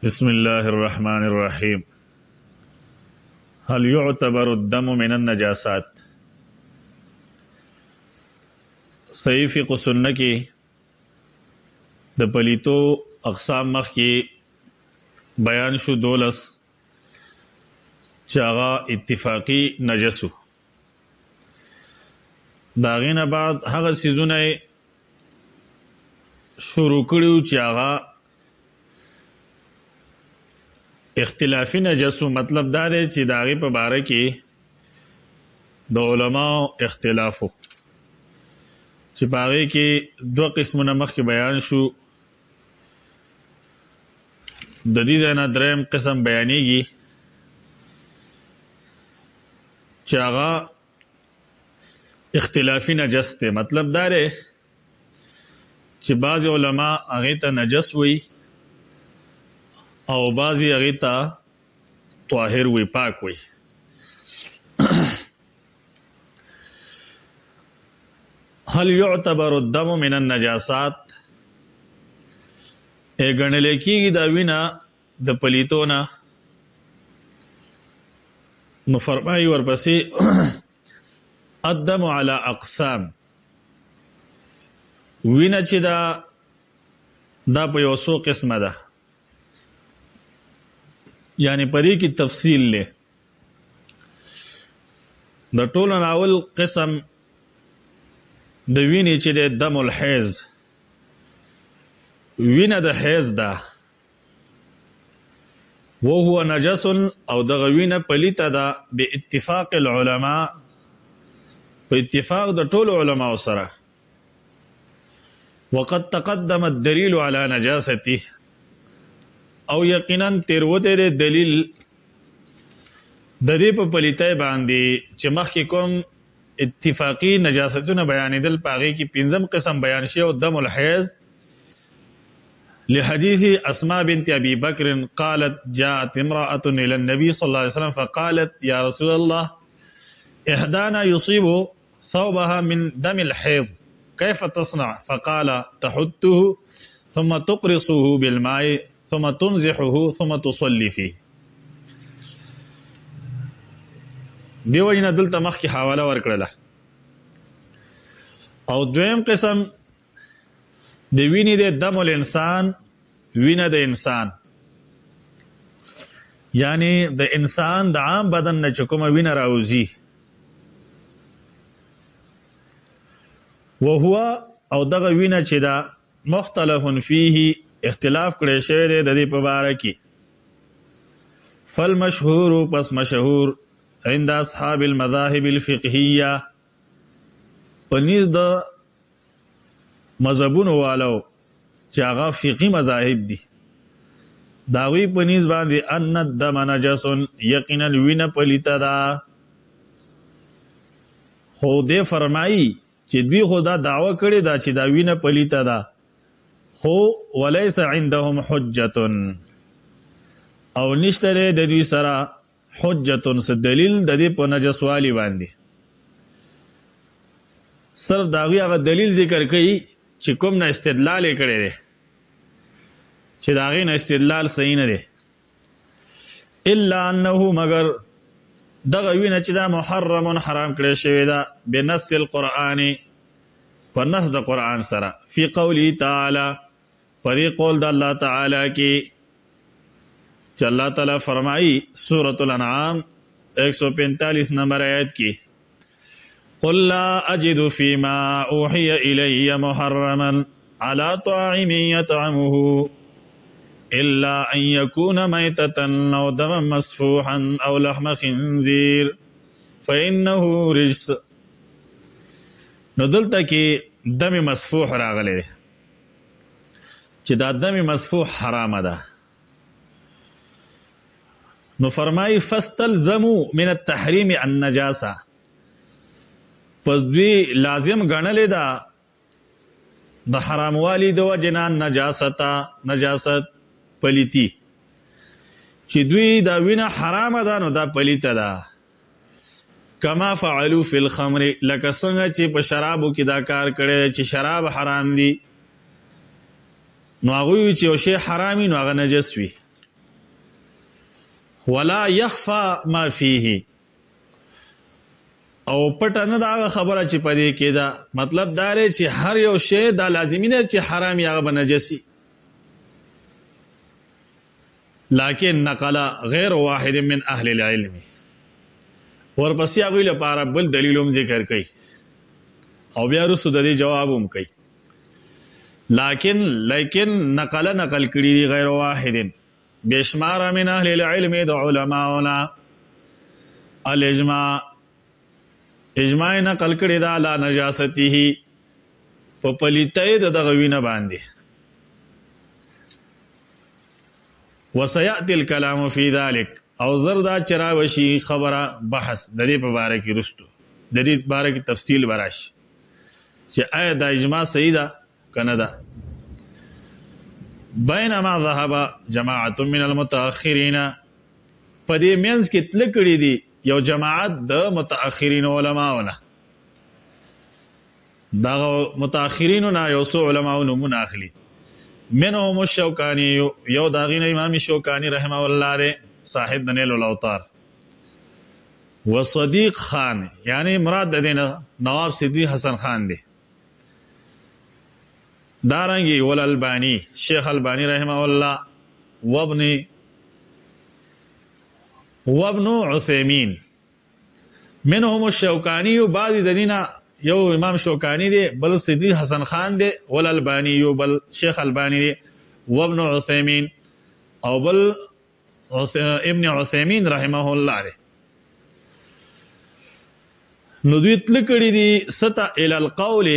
بسم الله الرحمن الرحیم. هل يعتبر الدم من النجاسات؟ صحیح فقه سنه کې د پلیتو اقسام مخ کې بیان شو 12 چې هغه اتفاقی نجسو. داغینه بعد هغه سيزونه شروع کړیو چې هغه اختلافی نجسو. مطلب دا دی چې داغه په باره کې د علماء اختلافو چې پاره کې دوه قسمونه مخ کې بیان شو. د دې نه دریم قسم بیانېږي چې هغه اختلافی نجس ته. مطلب دا دی چې بعض علما هغه ته نجس وي او بعضی هغه ته طاهر وي، پاک وي. هل يعتبر الدم من النجاسات؟ غنل کېږي دا وینا د پلیتونه. نو فرمایي ورپسې الدم على اقسام. وینا چې دا په یو څو قسمه ده، یعنی پدې کې تفصیل له د ټولو اول قسم د وینې چې د دم الحیض، وینه د حیض ده، وهو نجس او دغه وینه پلیته ده به اتفاق العلماء، په اتفاق د ټولو علماء سره. وقد تقدم الدليل على نجاسته، او یقینا تیروته دلیل د دې په پلیتای باندې چې مخکې کوم اتفاقی نجاستونه بیانېدل پاغي کې پنځم قسم بیان شي او دم الحیض. لحديث اسماء بنت ابي بكر قالت جاءت امراه الى النبي صلى الله عليه وسلم فقالت يا رسول الله احدانا يصيب ثوبها من دم الحيض كيف تصنع؟ فقال تحته ثم تقرصه بالماء ثم تنزحه ثم تصلي فيه. دیو جنا دلته مخ کی حواله ورکړه. او دویم قسم د وینې د دم الانسان، وینه د انسان، یعنی د انسان د عام بدن نه کومه وینه راوځي. وهو او دغه وینه چې دا مختلف فيه، اختلاف کړی شوی دی د دې په اړه کې. فالمشهور، پس مشهور عند اصحاب المذاهب الفقهيه، پنځ د مذهبونو والو چې هغه فقهي مذاهب دي، داوی پنځ باندې ان الدم نجس، یقینا وینه پلیته ده. خو دې فرمایي چې دوی خدا دعوه کړې ده چې دا وینه پلیته ده، خو وليس عندهم حجه، او نشته د دوی سره حجه س دلیل د دې په نجس والی باندې. صرف داغي هغه دلیل ذکر کوي چې کوم نه استدلال کړي دي چې داغي نه استدلال صحیح نه دی. الا انه، مگر دغه وینه چې دا محرم، حرام کړی شوی دا بنص القرآن، په نص د قرآن سره. فی قوله تعالی، پدې قول د الله تعالی کې چې الله تعالی فرمایي سورۃ الانعام 145 نمبر آیت کې قل لا اجد فيما اوحي الي محرما على طاعم يطعمه الا ان يكون ميتة او دما مسفوحا او لحم خنزير فانه رجس. نو دلته کې دم مسفوح راغلی چې دا دم مسفوح حرام ده. نو فرمای فاستلزموا من التحریم النجاسه، پس دوی لازم ګڼلې ده د حرام والی د وجنا نجاست پلیتی، چې دوی دا وینه حرام ده نو دا پلیته ده. کما فعلوا فی الخمر، لکه څنګه چې په شرابو کې دا کار کړي چې شراب حرام دي، نو هغه چې یو شی حرامي نو هغه نجس وي. ولا يخفى ما فيه او پټ نه دا خبره چې پدې کې دا مطلب دا لري چې هر یو شی دا لازمي نه چې حرام یا بنجسي لكن نقل غیر واحد من اهل العلم ورپسې هغه لپاره بل دلیلوم ذکر کوي او بیا رسو د دې جوابوم کوي لیکن نقل کړي غیر واحد بشمار من اهل العلم د علماءنا الاجماع اجماع نقل کړي دا لا نجاسته په پلیتای دغه وینه باندې وسياتي الكلام في ذلك او زردا چراوشي خبره بحث د دې په باره کې رستو د دې باره کې تفصیل براش چې آیا د اجماع صحیح ده کنه ده بینما ذهب جماعت من المتأخرین په دې مینس کې تل کړي دي یو جماعت د متأخرین علماونه دا متأخرین نه یو څو علماونه مناخلی منهم الشوکانی یو داغین امام شوکانی رحمه الله ده صاحب دنیل الاوطار وصدیق خان یعنی مراد دینه نواب صدیق حسن خان دی دارنگی والالبانی شیخ البانی رحمه الله وابن عثیمین منهم الشوکانی بعضی دنینا یو امام شوکانی دی بل صدیق حسن خان دی والالبانی بل شیخ البانی دی وابن عثیمین او بل ابن عثیمین رحمه الله دی نو دوی تل کړي دي ستا ال القول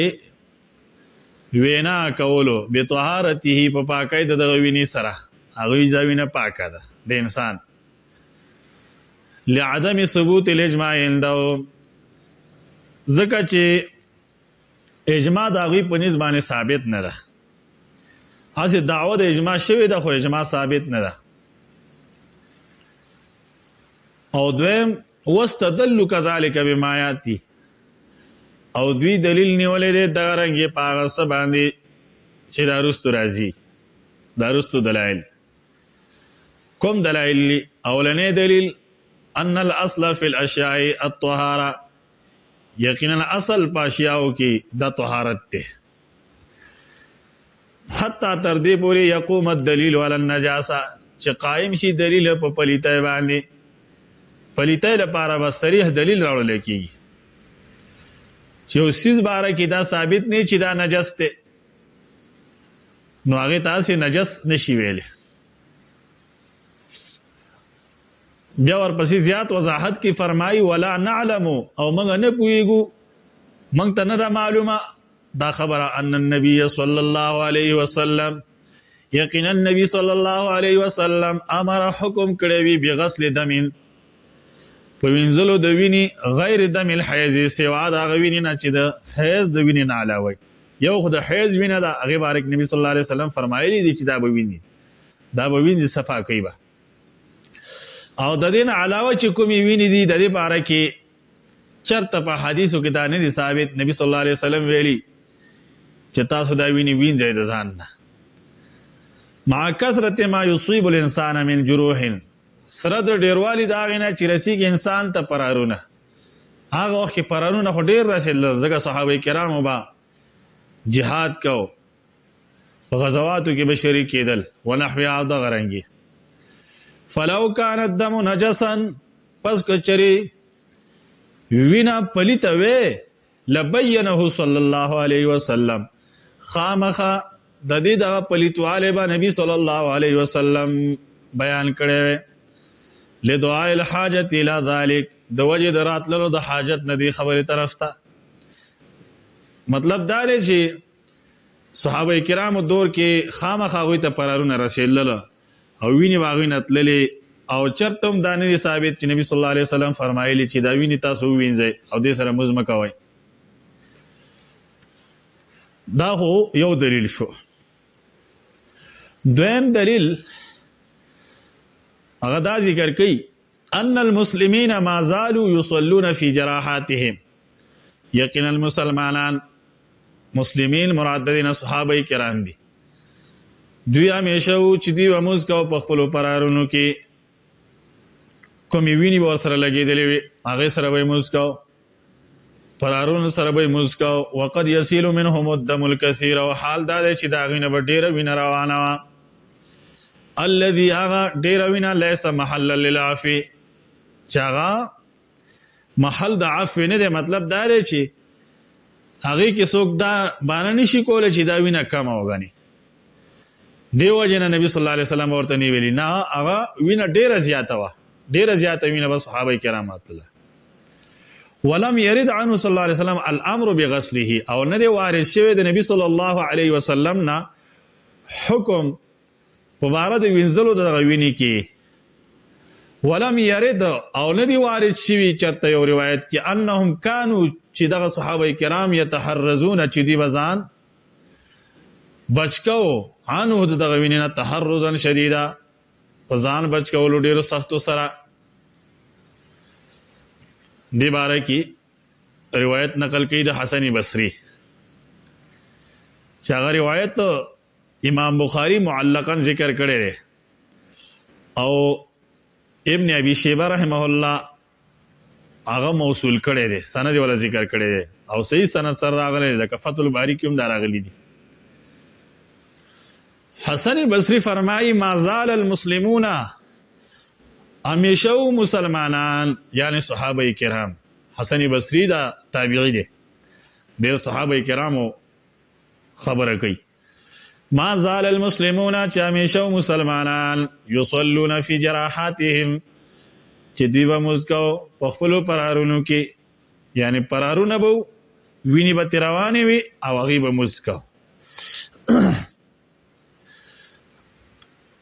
وینا کولو به طهارته په پاکۍ د ویني سره هغه دا وینه پاکه ده د انسان لعدم ثبوت الاجماع عنده ځکه چې اجماع د هغوی په نسبت باندې ثابت نه ده هسې دعوه د اجماع شوې ده خو اجماع ثابت نه ده او دویم واستدلوا كذلك بما ياتي او دوی دلیل نیولې ده دا رنګه پاغه څه باندې چې دا رستو راځي دا رستو دلایل کوم دلایل اولنې دلیل ان الاصل في الاشياء الطهاره یقینا اصل پاشیاو کې د طهارت ته حتی تر دې پورې یقوم الدلیل علی النجاسه چې قائم شي دلیل په پلیتای باندې پلیتای لپاره به صریح دلیل راوړل کیږي چې اوسیز باره کې دا ثابت نه چې دا نجس ته نو هغه تاسو نجس نشي ویل بیا ورپسې زیات وضاحت کې فرمایي ولا نعلم او موږ نه پوهیږو موږ ته نه معلومه دا خبره ان النبي صلی الله علیه وسلم یقینا النبي صلی الله علیه وسلم امر حکم کړی وی بغسل دم په وینځلو د ویني غیر دم الحیض سوا دا غویني نه چې د حیض د ویني نه علاوه یو خو د حیض وینه دا هغه بارک نبی صلی الله علیه وسلم فرمایلی دي چې دا به ویني دا به ویني صفا کوي با او د دین علاوه چې کومي ویني دي د دې باره کې چرته په حدیثو کې دا نه دي ثابت نبی صلی الله علیه وسلم ویلي چې تاسو دا ویني وینځئ د ځان نه مع کثرت ما یصيب الانسان من جروح سره د ډیروالی دا غینه چې رسیږي انسان ته پرارونه هغه وخت کې پرارونه خو ډیر رسېدل ځکه صحابه کرامو با جهاد کو غزواتو کې به شریک کېدل ونحو هذا غرنګي فلو كان الدم نجسا پس کچری وینا پلیته وې لبینه صلی الله علیه وسلم خامخه د دې د پلیتواله به نبی صلی الله علیه وسلم بیان کړي لدعاء الحاجت الى ذلك د وجه دراتلو د حاجت ندی خبره طرف ته مطلب دا دی چې صحابه کرامو دور کې خامخا غوي ته پرارونه رسول او ویني واغینه تللې او چرتم دانه ثابت چې نبی صلی الله علیه وسلم فرمایلی چې دا ویني تاسو وینځئ او دې سره مزمه کوئ دا هو یو دلیل شو دویم دلیل هغه دا ذکر کوي ان المسلمین ما زالوا يصلون في جراحاتهم یقینا المسلمانان مسلمین مرادین صحابه کرام دي دوی همیشه چې دوی وموز کو په خپل پرارونو کې کومې ویني به ورسره لګېدلې وي هغې سره به یې مونځ کو پرارونو سره به یې مونځ کو وقد یسیل منهم الدم الکثیر او حال دا دی چې د هغې نه به ډېره وینه روانه وه الذي هغه ډېره وینه لیس محلا للعفو چې هغه محل د عفو نه دی مطلب دا دی چې هغې کې څوک دا بانه نشي کولی چې دا وینه کمه وګڼي دیو وجه نه نبی صلی الله علیه وسلم ورته نه ویلي نه هغه وینه ډېره زیاته وه ډېره زیاته وینه به صحابه کرام الله ولم يرد عنه صلی الله علیه وسلم الامر بغسله او نه دی وارد شوی د نبی صلی الله علیه وسلم نه حکم په باره د وینځلو د وینې کې ولم يرد او نه دی وارد شوی چرته یو روایت کې انهم كانوا چې دغه صحابه کرام يتحرزون چې دی بزان بچکو عنه دغه وینې نه تحرزا شدیدا ځان بچکول ډیرو سختو سره دی باره کې روایت نقل کړي د حسن بصری چې هغه روایت امام بخاری معلقاً ذکر کړی دی او ابن ابي شيبه رحمه الله هغه موصول کړی دی سند ولا ذکر کړی دی او صحیح سند سره راغلی لکه فتح الباری کې هم دا راغلی دي حسن بصری فرمایي ما زال المسلمون همیشه مسلمانان یعنی صحابه کرام حسن بصری دا تابعی دی ډېر صحابه کرامو خبره کوي ما زال المسلمون چې همیشه مسلمانان یصلون فی جراحاتهم چې دوی به مونځ کوو په خپلو پرارونو کې یعنی پرارونه به وینې به ترې روانې وي او هغې به مونځ کوو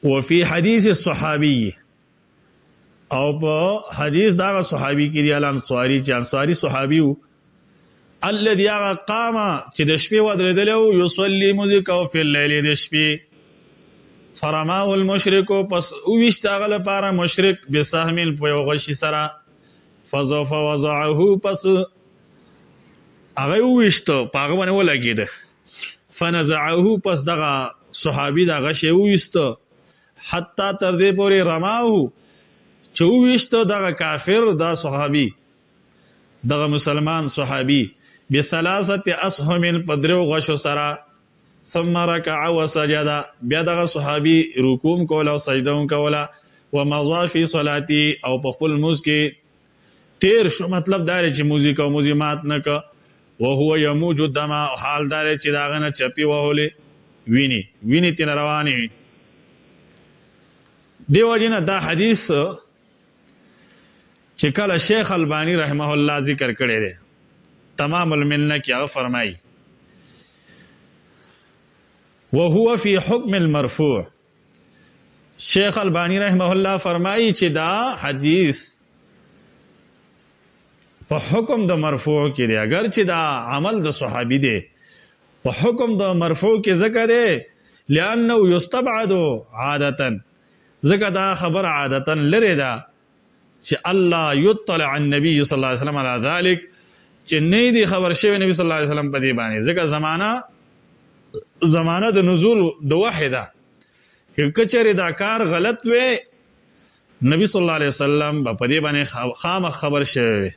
وفي حدیث الصحابی او په حدیث داغه صحابي کې دی الانصاری چې انصاری صحابي وو الذي قام چې د شپې ودرېدل او يصلي مذکو فی الليل د شپې فرماه المشرک پس او وشتغل لپاره مشرک بسهم په یو غشي سره فضف وضعه پس هغه وشته پاغه باندې ولګید فنزعه پس دغه صحابي دا غشي وشته حتی تر دې پورې رماو چوویشتو دغه کافر دا صحابي دغه مسلمان صحابي بثلاثه اسهم پدرو غشو سرا ثم ركع وسجد بیا دغه صحابي رکوع کوله او سجده کوله ومضى في صلاتي او په خپل موز کې تیر شو مطلب دا چې موزیک او موزیمات نه ک او هو يموج الدم حال دا چې داغه نه چپی وهولې ویني تن رواني دیو جن دا حدیث چې کله شیخ البانی رحمه الله ذکر کړی دی تمام المنه کې هغه فرمایي وهو فی حکم المرفوع شیخ البانی رحمه الله فرمایي چې دا حدیث په حکم د مرفوع کې دی اگر چې دا عمل د صحابي دی په حکم د مرفوع کې ذکر دی لانه یستبعد عادتا ذکر دا خبر عادتا لري دا چې الله یطلع النبي صلی الله علیه وسلم علی ذلک چې نه دی خبر شوی نبی صلی الله علیه وسلم په دې باندې ځکه زمانہ د نزول د وحی ده کچره دا کار غلط وي نبی صلی الله علیه وسلم په دې باندې خامخ خبر شوی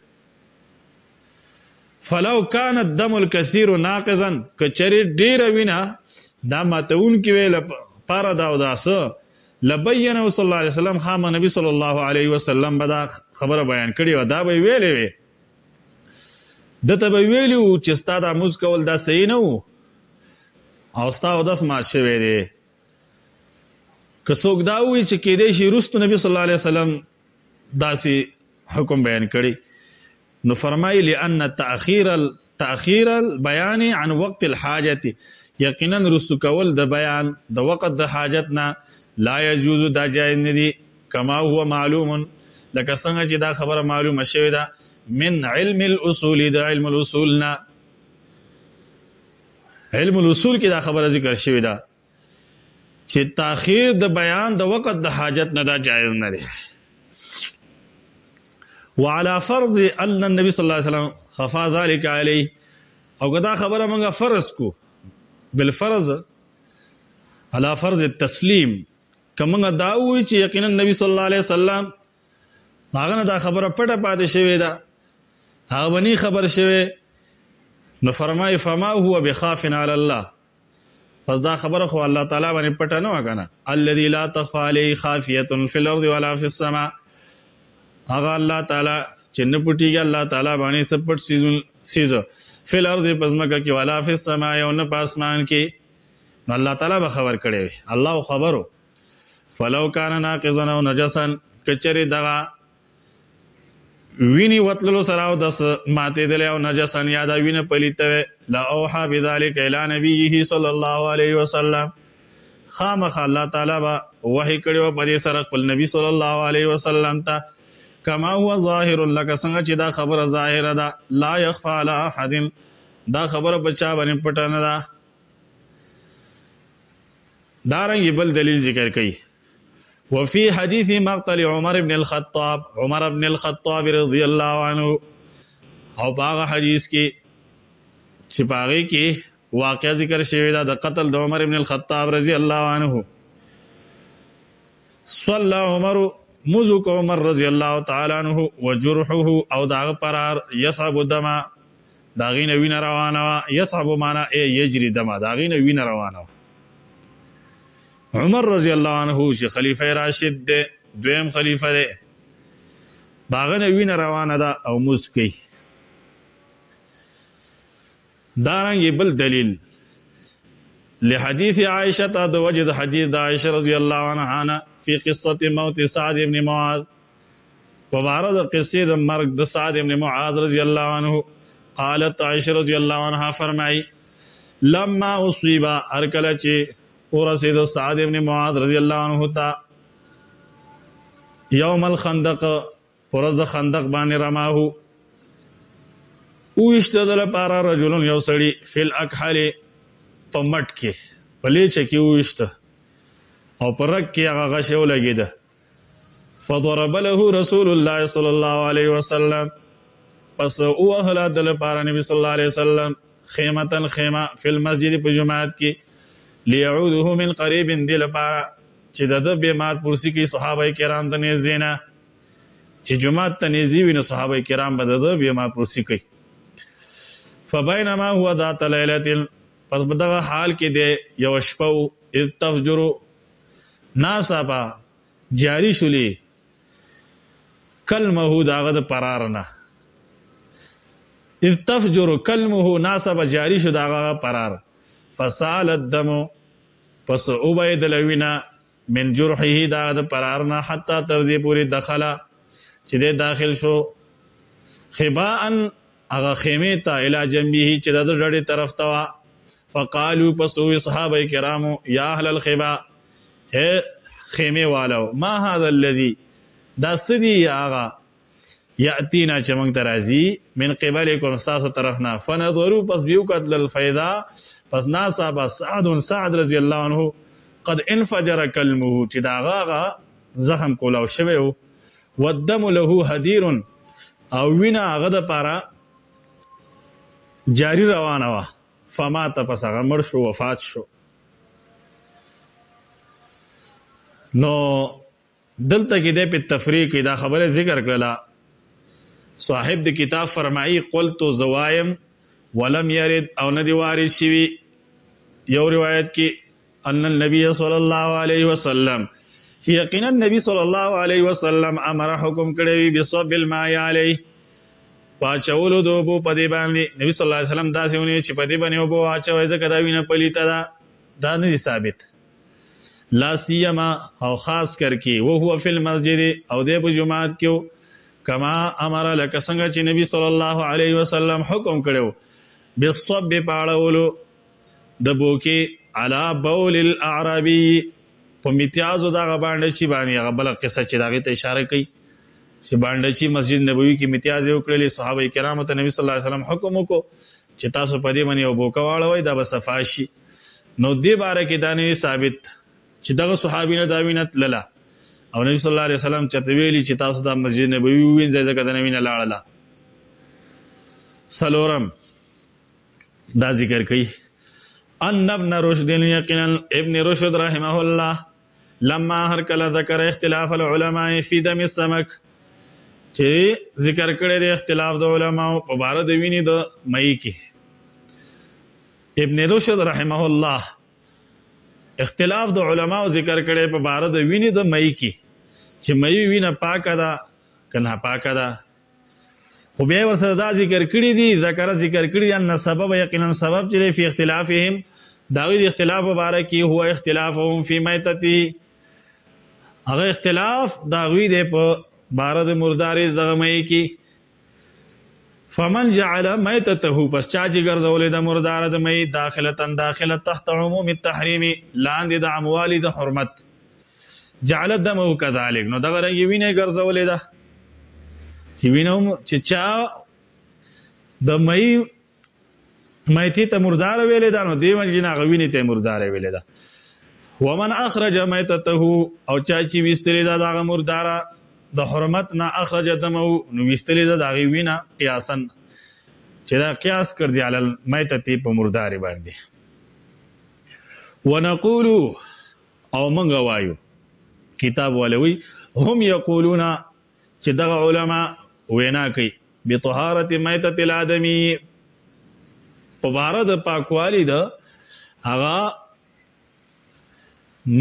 فلو کان الدم الكثير ناقضا کچره ډیر وینا دا ماتون کې ویل پاره دا وداسه لبینه صلی الله علیه وسلم خام نبی صلی الله علیه وسلم بدا خبره بیان کړي و دا به ویلې وي دته به ویلو چې ستاد اموز کول دا صحیح نه وو او ستاسو داس ما شوی دی که څوک دا وی چې کېدې شي رستو نبی صلی الله علیه وسلم داسې حکم بیان کړي نو فرمایي لئن تاخير البيان عن وقت الحاجه یقینا رستو کول د بیان د وخت د حاجت نه لا يجوز دا جائز ندي كما هو معلوم لکه څنګه چې دا خبره معلومه شوې ده من علم الاصول دا علم الاصولنا علم الاصول کې دا خبره ذکر شوې ده چې تاخير د بیان د وخت د حاجت نه دا جائز نه دی وعلى فرض ان النبي صلى الله عليه وسلم خفا ذلك عليه او دا خبره موږ فرض کو بالفرض على فرض التسلیم کومه دا وی چې یقینا نبی صلی الله علیه وسلم هغه نه دا خبره پټه پاتې شوې ده، هغه بني خبر شوی. نو فرمای فما هو بخاف علی الله، پس دا خبره خو الله تعالی باندې پټه نه وکنه. الذي لا تخفى عليه خافيه في الارض ولا في السماء، هغه الله تعالی چې نه پټیږي الله تعالی باندې سپټ سیز فی الارض پزماکه کې ولا فی السماء او نه پاسمان کې، نو الله تعالی به خبر کړي وي. الله خبرو فلو کان ناقضا او نجسا، کچری دغه ویني وتلو سره او دس ماته دل او نجسا یاد وینه پلیته لا اوحى بذلك الى نبيه صلی الله علیه وسلم، خامخ الله تعالی با وحی کړي په دې سره خپل نبی صلی الله علیه وسلم ته، کما هو ظاهر لك، څنګه چې دا خبره ظاهره ده، لا يخفى على احد، دا خبره بچا باندې پټه نه ده. دارنګ بل دلیل ذکر کړي. وفي حديث مقتل عمر بن الخطاب، عمر بن الخطاب رضی الله عنه، او باغ حدیث کې چې باغې کې واقعا ذکر شوی دا د قتل د عمر بن الخطاب رضی الله عنه. صلى عمر، مزق عمر رضی الله تعالی عنه، وجرحه او داغ پرار يصعب دم، داغین وین روانه، يصعب معنا يجري دم، داغین وین روانه. عمر رضی الله عنه چې خلیفہ راشد دی، دویم خلیفہ دی، باغنه وین روانه ده او مسکی. دارنګ بل دلیل لحديث عائشة، د وجد حديث عائشة رضی الله عنها في قصة موت سعد بن معاذ، وبارد قصه د مرګ د سعد بن معاذ رضی الله عنه. قالت عائشة رضی الله عنها فرمای لما اصيب، ارکل چې ورسید سعد بن معاذ رضی الله عنه تا یوم الخندق، ورځ خندق باندې رماه، او اشتدل پارا رجلن یو سړی فل اکحل په مټ کې پلیچ کې وشته او پرک کې هغه غشو لګیده. فضرب له رسول الله صلی الله علیه وسلم، پس او اهل دل پارا نبی صلی الله علیه وسلم خیمتن خیمه فی المسجد په جمعات کې، لیعوده من قریب دل پارا چې د بیمار پرسی کې صحابه کرام ته نزینا، چې جمعات ته نزی ویني صحابه کرام به د بیمار پرسی کوي. فبینما هو ذات لیلۃ، پس بدغه حال کې دی یو شپه اذ تفجر ناصبا جاری شولی کلمه داغه د پرارنا، اذ تفجر کلمه ناصبا جاری شو داغه پرار. فسال الدم، پس او بید لوینا من جرحه دا د پرارنا حتی تر دې پوری دخلا چې د داخل شو خباءن اغا خیمه تا الی جنبه چې د ډډې طرف ته وا. فقالوا، پس وی صحابه کرامو یا اهل الخباء، اے خیمه والو، ما هذا الذي، دا سدی آغا یاتینا چې موږ ترازی من قبلکم تاسو طرفنا. فنظروا، پس بیو قتل الفیضا، پس ناصاب سعد رضی الله عنه قد انفجر کلمه، چې دا غاغه زخم کولاو شوی، والدم له هدیر، او وینا هغه د پاره جاری روانه وا. فمات، پس هغه مړ شو، وفات شو. نو دلته کې د په تفریق دا خبره ذکر کړله. صاحب د کتاب فرمایي قلت زوایم ولم يرد، او ندی وارد شوی یو روایت کې ان النبي صلی الله علیه وسلم، یقینا نبی صلی الله علیه وسلم امر حکم کړی بصب الماء علیه، واچولو د اوبو په دې باندې. نبی صلی الله علیه وسلم داسې ونی چې په دې باندې اوبو واچوي، ځکه دا وینه پلیته ده، دا نه ثابت. لا سیما، او خاص کر کې وهو فی المسجد، او دې په جمعات کې، کما امر لك، څنګه چې نبی صلی الله علیه وسلم حکم کړو بالصب پاړولو د بوکي علی بول الاعرابی، په میتیازو دا باندې چې باندې هغه بل قصه چې داغه ته اشاره کوي چې باندې چې مسجد نبوي کې میتیاز یو کړل. صحابه کرامو ته نبی صلی الله علیه وسلم حکم وکړو چې تاسو په دې باندې یو بوکا واړوي، دا به صفاشي. نو دې باره کې دا نه ثابت چې دغه صحابي نه دا وینت للا، او نبی صلی الله علیه وسلم چته ویلي چې تاسو د مسجد نبوي وینځئ، ځکه د نبی نه لاړه. سلورم دا ذکر کوي ان ابن رشد، یقینا ابن رشد رحمه الله، لما هر کله ذکر اختلاف العلماء فی دم السمك، چې ذکر کړی دی اختلاف د علماو په باره د وینې د مئی کې. ابن رشد رحمه الله اختلاف د علماو ذکر کړی په باره د وینې د مئی کې چې مئی وینه پاکه ده که ناپاکه ده. خو بیا ورسره دا ذکر کړی دي ذکر ذکر کړی ان سبب یقینا سبب چې فی اختلافهم داوی د اختلاف مبارک کی هو اختلافهم فی میتته هغه اختلاف داوی د په بار د مرداري دغه مې کی. فمن جعل میتته پس چا چې ګرځولې د مردار د مې داخله تحت عموم التحریم لاندې د اموال د حرمت جعل دمه كذلك نو دغه رنګ وینه ګرځولې ده چې وینم چې چا د مېتی ته مردار ویلې ده نو دیو جنا غوینه ته مردار ویلې ده. ومن اخرج میتته او چا چې وستلې ده دغه مردار د حرمت نه اخرج دمه نو وستلې ده دغه وینه قیاسن چې دا قیاس کړ دی علی میتته په مردار باندې. ونقول او منغ وایو کتاب ولوي هم یقولون چې دغه علما وینا کوي بطهارت میتۃ الادمی په باره د پاکوالی د هغه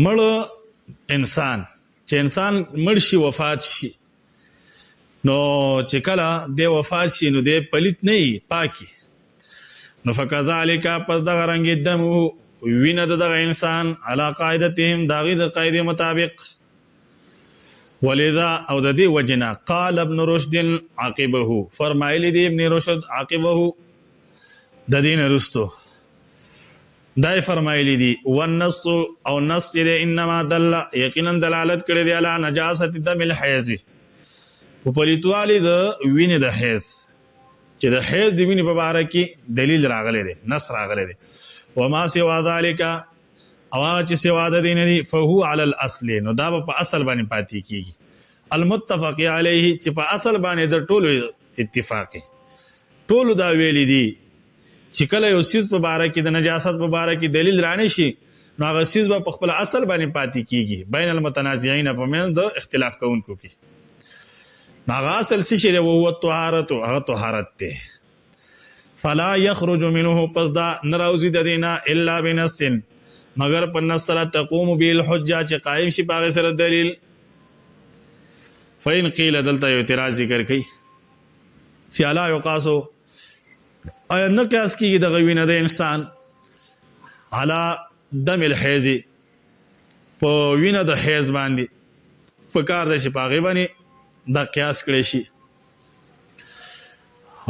مړ انسان چې انسان مړ شي وفات شي نو چې کله د وفات شي نو د پلیت نه پاکي نو فکذالک پس دغه رنګ دم وینه دغه انسان علی قاعدتهم داغه د قاعده مطابق. ولذا او د دې وجنا قال ابن رشد عقبه فرمایلی دی ابن رشد عقبه د دین رستو دای فرمایلی دی والنص او نص دې انما دل یقینا دلالت کړی دی علی نجاست دم الحیض په پلیتوالی د وینې د حیض چې د حیض د وینې په اړه کې دلیل راغلی دی نص راغلی دی. وما سوا ذلك او چې سوا د دین دی فهو علی الاصل نو دا په اصل باندې پاتې کیږي. المتفق علیه چې په اصل باندې د ټولو اتفاقی ټولو دا ویلی دی چې کله یو سیز په باره کې د نجاست په باره کې دلیل رانه شي نو هغه سیز په خپل اصل باندې پاتې کیږي بین المتنازعين په منځ د اختلاف کوونکو کې. هغه اصل څه شی دی او طهارت هغه طهارت ده. فلا يخرج منه پس دا نراوزی د دینا الا بنص مگر پر نص سره تقوم به الحجه چې قائم شي باغ سره دلیل. فین قیل دلته یو اعتراض ذکر کړي چې الا یقاسو ایا نه قیاس کیږي د غوینه د انسان علا دم الحیض په وینه د حیض باندې په کار د شپاغي باندې دا قیاس کړي شي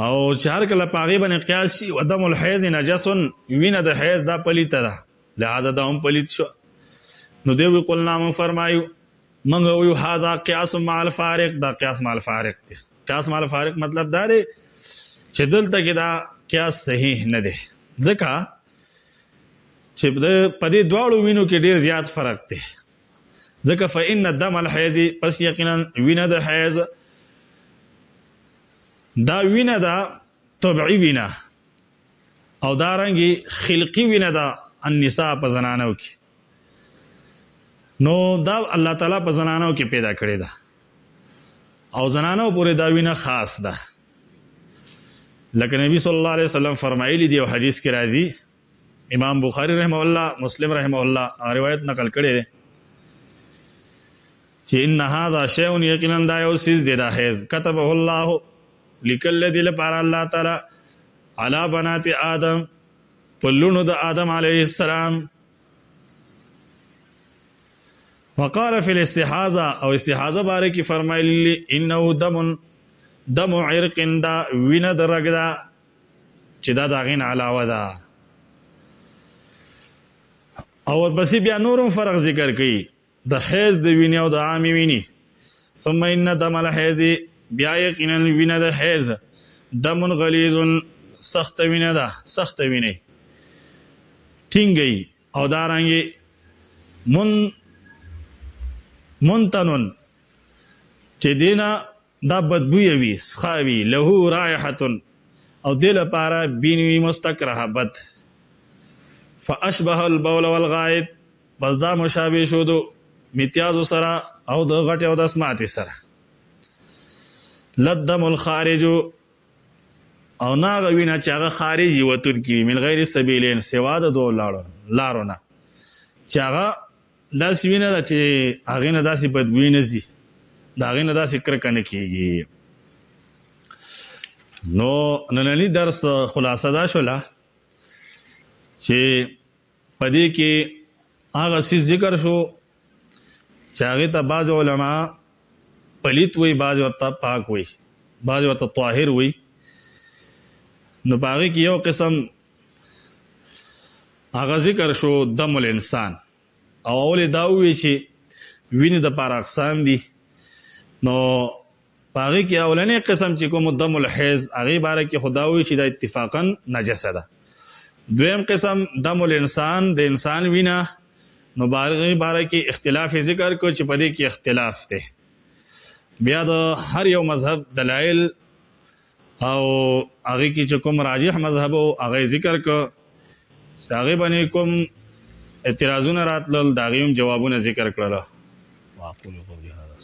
او چار کله پاغي باندې قیاس شي ودم الحیض نجس وینه د حیض دا پلیته ده لہذا دا هم پلیت شو نو دیوی قلنا من فرمایو منگو ویو هادا قیاس مع الفارق دا قیاس مع الفارق دی. قیاس مع الفارق مطلب دا دی چې دلته کې دا قیاس صحیح نه دی ځکه چې په دې دواړو وینو کې ډیر زیات فرق دی ځکه فإن الدم الحیض پس یقینا وینه د حیض دا وینه دا طبعی وینه او دا رنګي خلقی وینه دا النساء په زنانو کې نو دا الله تعالی په زنانو کې پیدا کړی دا او زنانو پورې دا وینه خاص ده لکه نبی صلی الله علیه وسلم فرمایلی دی او حدیث کې راځي امام بخاری رحمه الله مسلم رحمه الله روایت نقل کړي دي چې ان هذا شیء یقینا دا یو سیز دی دا حیض كتبه الله لیکل دی لپاره الله تعالی علی بنات آدم پلونو د آدم علیه السلام. وقال فی الاستحاضه او استحاضه باره کی فرمایلی انه دم عرق دا وینه درګ دا چې دا داغین علاوه ده او بس بیا نورم فرق ذکر کړي د حیض د وینې او د عامي وینې. ثم ان دم الحیض بیا یقینا وینه د حیض دم غلیظ سخت وینه ده سخت وینه ټینګي او دارانګي منتنن چې دینا دا بدبوی وي سخاوي له رائحه او دل لپاره بینوي مستکره بد فاشبه البول والغائط بس دا مشابه شو دو میتیاز سره او د غټ او د اسمات سره لدم الخارج او ناغه وینه چې هغه خارجي وتون کی من غیر سبیلین سوا د دوه لارو نه چې هغه داسې وینه ده چې هغې نه داسې بدبوی نه ځي د هغې نه داسې کرکه نه کېږي. نو ننني درس خلاصه دا شوله چې په دې کې هغه څیز ذکر شو چې هغې ته بعض علما پلیت وي، بعض ورته پاک وي، بعض ورته طاهر وي. نو په هغې کې یو قسم هغه ذکر شو دم الانسان، او اول دا وی چې وینې د پاره اقسام دي. نو په هغې کې اولنی قسم چې کوم دم الحیض هغې باره کې خو دا وی چې دا اتفاقا نجسه ده. دویم قسم دم الانسان د انسان وینه، نو هغې باره کې اختلاف ذکر کو چې په دې کې اختلاف دی. بیا د هر یو مذهب دلایل او هغې کې چې کوم راجح مذهب و هغې ذکر کو، هغې باندې کوم اعتراضونه راتلل د هغې هم جوابونه ذکر کړله. واقول قولي هذا